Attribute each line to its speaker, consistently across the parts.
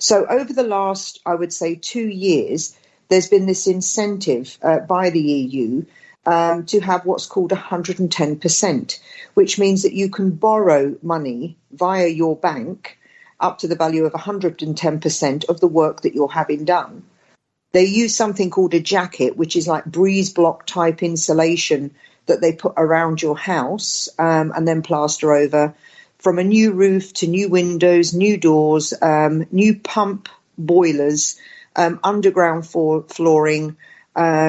Speaker 1: So over the last, I would say, 2 years, there's been this incentive by the EU to have what's called 110%, which means that you can borrow money via your bank up to the value of 110% of the work that you're having done. They use something called a jacket, which is like breeze block type insulation that they put around your house and then plaster over, from a new roof to new windows, new doors, new pump boilers, underground flooring,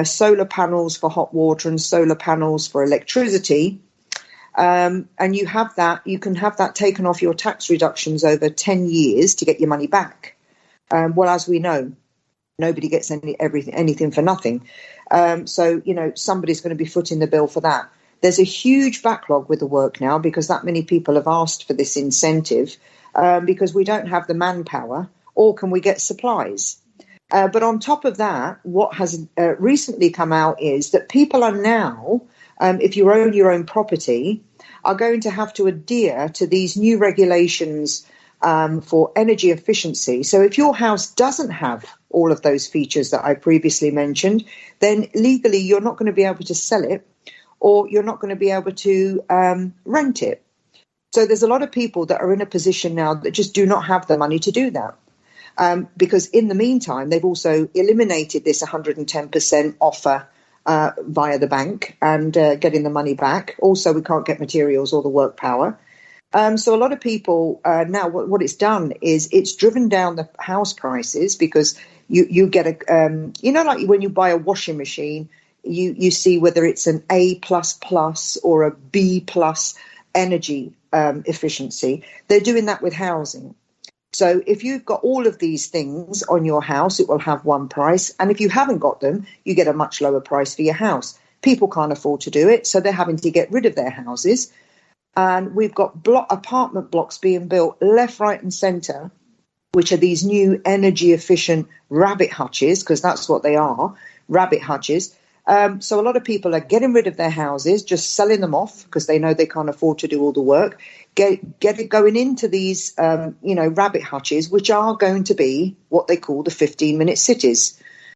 Speaker 1: solar panels for hot water and solar panels for electricity. And you can have that taken off your tax reductions over 10 years to get your money back. Well, as we know, nobody gets anything for nothing. So, somebody's going to be footing the bill for that. There's a huge backlog with the work now because that many people have asked for this incentive because we don't have the manpower, or can we get supplies? But on top of that, what has recently come out is that people are now, if you own your own property, are going to have to adhere to these new regulations for energy efficiency. So if your house doesn't have all of those features that I previously mentioned, then legally you're not going to be able to sell it, or you're not going to be able to rent it. So there's a lot of people that are in a position now that just do not have the money to do that. Because in the meantime, they've also eliminated this 110% offer via the bank and getting the money back. Also, we can't get materials or the work power. So a lot of people now, what it's done is it's driven down the house prices, because you get like when you buy a washing machine, you see whether it's an A++ or a B+ energy efficiency. They're doing that with housing. So if you've got all of these things on your house, it will have one price. And if you haven't got them, you get a much lower price for your house. People can't afford to do it, so they're having to get rid of their houses. And we've got apartment blocks being built left, right and centre, which are these new energy efficient rabbit hutches, because that's what they are, rabbit hutches. So a lot of people are getting rid of their houses, just selling them off because they know they can't afford to do all the work, going into these, rabbit hutches, which are going to be what they call the 15-minute cities.